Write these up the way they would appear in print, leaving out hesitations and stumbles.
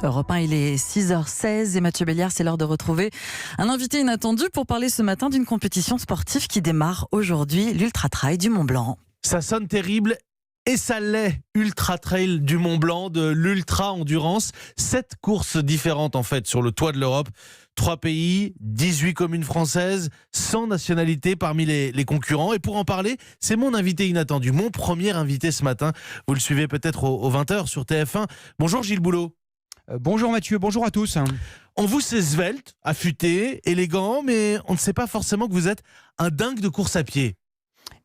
Europe 1, il est 6h16 et Mathieu Béliard, c'est l'heure de retrouver un invité inattendu pour parler ce matin d'une compétition sportive qui démarre aujourd'hui, l'Ultra Trail du Mont Blanc. Ça sonne terrible et ça l'est, Ultra Trail du Mont Blanc, de l'Ultra Endurance. 7 courses différentes en fait sur le toit de l'Europe. 3 pays, 18 communes françaises, 100 nationalités parmi les concurrents. Et pour en parler, c'est mon invité inattendu, mon premier invité ce matin. Vous le suivez peut-être aux 20h sur TF1. Bonjour Gilles Boulot. Bonjour Mathieu, bonjour à tous. On vous sait svelte, affûté, élégant, mais on ne sait pas forcément que vous êtes un dingue de course à pied.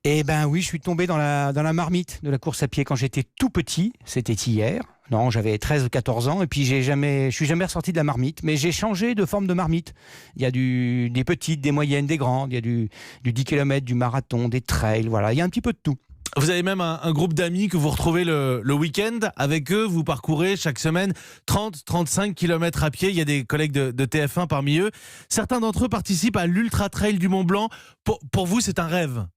Eh ben oui, je suis tombé dans la marmite de la course à pied quand j'étais tout petit. C'était hier. Non, j'avais 13 ou 14 ans et puis je suis jamais ressorti de la marmite, mais j'ai changé de forme de marmite. Il y a des petites, des moyennes, des grandes, il y a du 10 km, du marathon, des trails, voilà, il y a un petit peu de tout. Vous avez même un groupe d'amis que vous retrouvez le week-end. Avec eux, vous parcourez chaque semaine 30-35 km à pied. Il y a des collègues de TF1 parmi eux. Certains d'entre eux participent à l'Ultra Trail du Mont Blanc. Pour vous, c'est un rêve.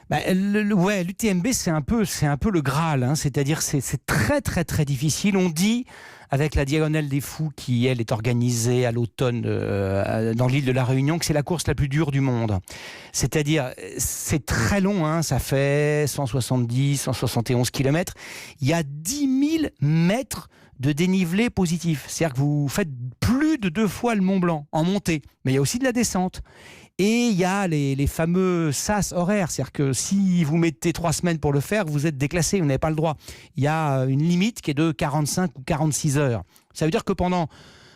L'UTMB, c'est un peu le Graal, hein. C'est-à-dire c'est très très très difficile. On dit, avec la Diagonale des Fous qui elle est organisée à l'automne dans l'île de la Réunion, que c'est la course la plus dure du monde. C'est-à-dire c'est très long, hein. Ça fait 171 km. Il y a 10 000 mètres de dénivelé positif. C'est-à-dire que vous faites plus de 2 fois le Mont Blanc en montée, mais il y a aussi de la descente. Et il y a les fameux sas horaires, c'est-à-dire que si vous mettez 3 semaines pour le faire, vous êtes déclassé, vous n'avez pas le droit. Il y a une limite qui est de 45 ou 46 heures. Ça veut dire que pendant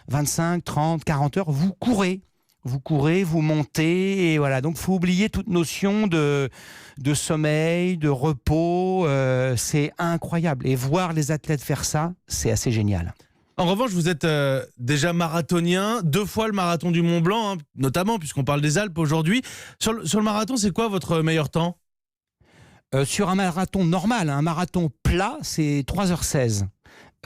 25, 30, 40 heures, vous courez, vous montez, et voilà. Donc il faut oublier toute notion de sommeil, de repos, c'est incroyable. Et voir les athlètes faire ça, c'est assez génial. En revanche, vous êtes déjà marathonien, 2 fois le marathon du Mont Blanc, hein, notamment puisqu'on parle des Alpes aujourd'hui. Sur le marathon, c'est quoi votre meilleur temps ? Sur un marathon normal, un marathon plat, c'est 3h16.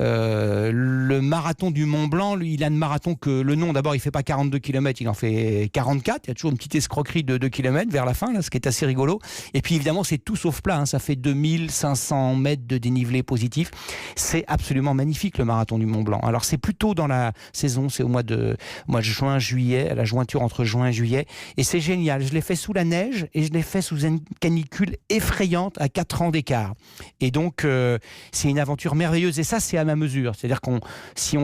Le marathon du Mont Blanc, lui, il a un marathon que le nom, d'abord, il fait pas 42 km, il en fait 44. Il y a toujours une petite escroquerie de 2 km vers la fin, là, ce qui est assez rigolo. Et puis évidemment, c'est tout sauf plat, hein. Ça fait 2500 mètres de dénivelé positif. C'est absolument magnifique, le marathon du Mont Blanc. Alors c'est plutôt dans la saison, c'est au mois de juin, juillet, à la jointure entre juin et juillet. Et c'est génial. Je l'ai fait sous la neige et je l'ai fait sous une canicule effrayante à 4 ans d'écart. Et donc, c'est une aventure merveilleuse. Et ça, c'est à ma mesure. C'est-à-dire si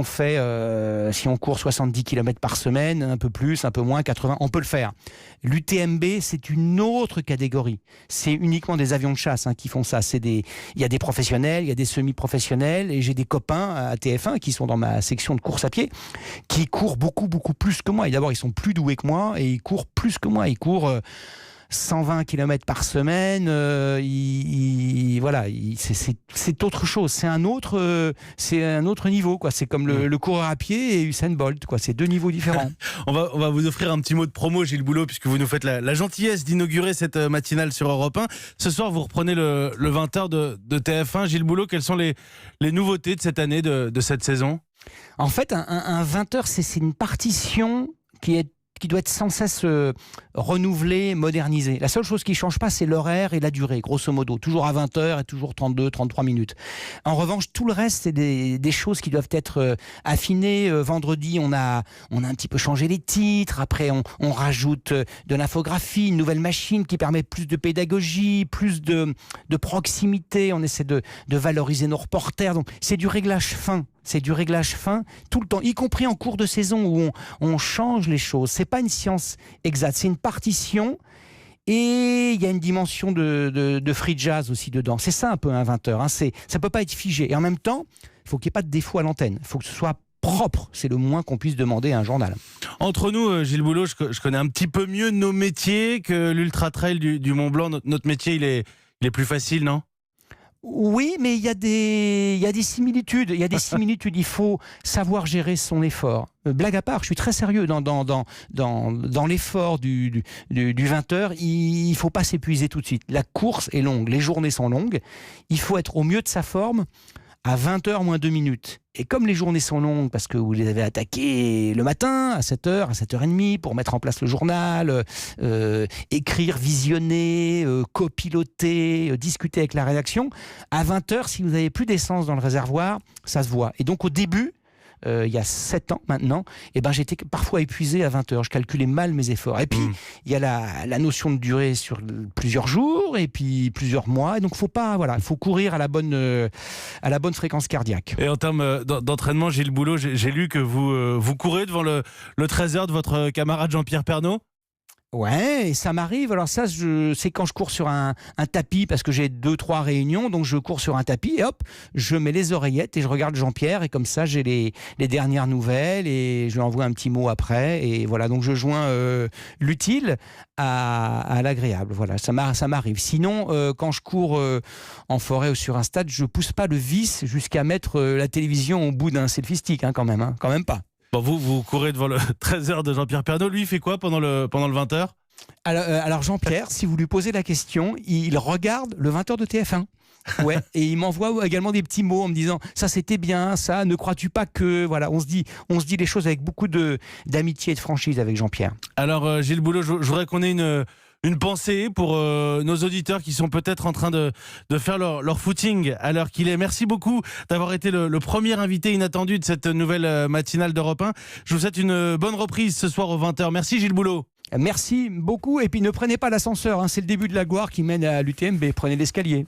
on court 70 km par semaine, un peu plus, un peu moins, 80, on peut le faire. L'UTMB, c'est une autre catégorie. C'est uniquement des avions de chasse, hein, qui font ça. Il y a des professionnels, il y a des semi-professionnels, et j'ai des copains à TF1 qui sont dans ma section de course à pied, qui courent beaucoup, beaucoup plus que moi. Et d'abord, ils sont plus doués que moi, et ils courent plus que moi. Ils courent 120 km par semaine, c'est autre chose, c'est un autre niveau, quoi. C'est comme le coureur à pied et Usain Bolt, quoi. C'est 2 niveaux différents. On va vous offrir un petit mot de promo, Gilles Boulot, puisque vous nous faites la gentillesse d'inaugurer cette matinale sur Europe 1. Ce soir, vous reprenez le 20h de TF1. Gilles Boulot, quelles sont les nouveautés de cette année, de cette saison ? En fait, un 20h, c'est une partition qui doit être sans cesse renouvelée, modernisée. La seule chose qui ne change pas, c'est l'horaire et la durée, grosso modo. Toujours à 20h et toujours 32, 33 minutes. En revanche, tout le reste, c'est des choses qui doivent être affinées. Vendredi, on a un petit peu changé les titres. Après, on rajoute de l'infographie, une nouvelle machine qui permet plus de pédagogie, plus de proximité. On essaie de valoriser nos reporters. Donc, c'est du réglage fin. C'est du réglage fin tout le temps, y compris en cours de saison où on change les choses. C'est pas une science exacte, c'est une partition et il y a une dimension de free jazz aussi dedans. C'est ça un peu un 20h, hein. Ça peut pas être figé. Et en même temps, il faut qu'il n'y ait pas de défaut à l'antenne. Il faut que ce soit propre. C'est le moins qu'on puisse demander à un journal. Entre nous, Gilles Boulot, je connais un petit peu mieux nos métiers que l'Ultra Trail du Mont Blanc. Notre métier, il est plus facile, non ? Oui, mais il y a des similitudes. Il y a des similitudes. Il faut savoir gérer son effort. Blague à part, je suis très sérieux dans l'effort du 20h. Il ne faut pas s'épuiser tout de suite. La course est longue, les journées sont longues. Il faut être au mieux de sa forme à 20h moins 2 minutes. Et comme les journées sont longues, parce que vous les avez attaquées le matin, à 7h, à 7h30, pour mettre en place le journal, écrire, visionner, copiloter, discuter avec la rédaction, à 20h, si vous n'avez plus d'essence dans le réservoir, ça se voit. Et donc au début, il y a 7 ans maintenant, et ben j'étais parfois épuisé à 20 heures. Je calculais mal mes efforts. Et puis il y a la notion de durée sur plusieurs jours et puis plusieurs mois. Et donc faut courir à la bonne fréquence cardiaque. Et en termes d'entraînement, Gilles Boulot, j'ai lu que vous courez devant le 13h de votre camarade Jean-Pierre Pernaut. Ouais, et ça m'arrive. Alors ça, c'est quand je cours sur un tapis, parce que j'ai 2-3 réunions, donc je cours sur un tapis et hop, je mets les oreillettes et je regarde Jean-Pierre, et comme ça j'ai les dernières nouvelles et je lui envoie un petit mot après, et voilà, donc je joins l'utile à l'agréable. Voilà, ça m'arrive. Sinon, quand je cours en forêt ou sur un stade, je pousse pas le vice jusqu'à mettre la télévision au bout d'un selfie stick, quand même pas. Bon, vous courez devant le 13h de Jean-Pierre Pernaut. Lui, il fait quoi pendant le 20h? Alors Jean-Pierre, si vous lui posez la question, il regarde le 20h de TF1. Ouais, et il m'envoie également des petits mots en me disant ça c'était bien, ça, ne crois-tu pas que... Voilà, on se dit les choses avec beaucoup d'amitié et de franchise avec Jean-Pierre. Alors Gilles Boulot, je voudrais qu'on ait une pensée pour nos auditeurs qui sont peut-être en train de faire leur footing à l'heure qu'il est. Merci beaucoup d'avoir été le premier invité inattendu de cette nouvelle matinale d'Europe 1. Je vous souhaite une bonne reprise ce soir aux 20h. Merci Gilles Boulot. Merci beaucoup, et puis ne prenez pas l'ascenseur, c'est le début de la gloire qui mène à l'UTMB, prenez l'escalier.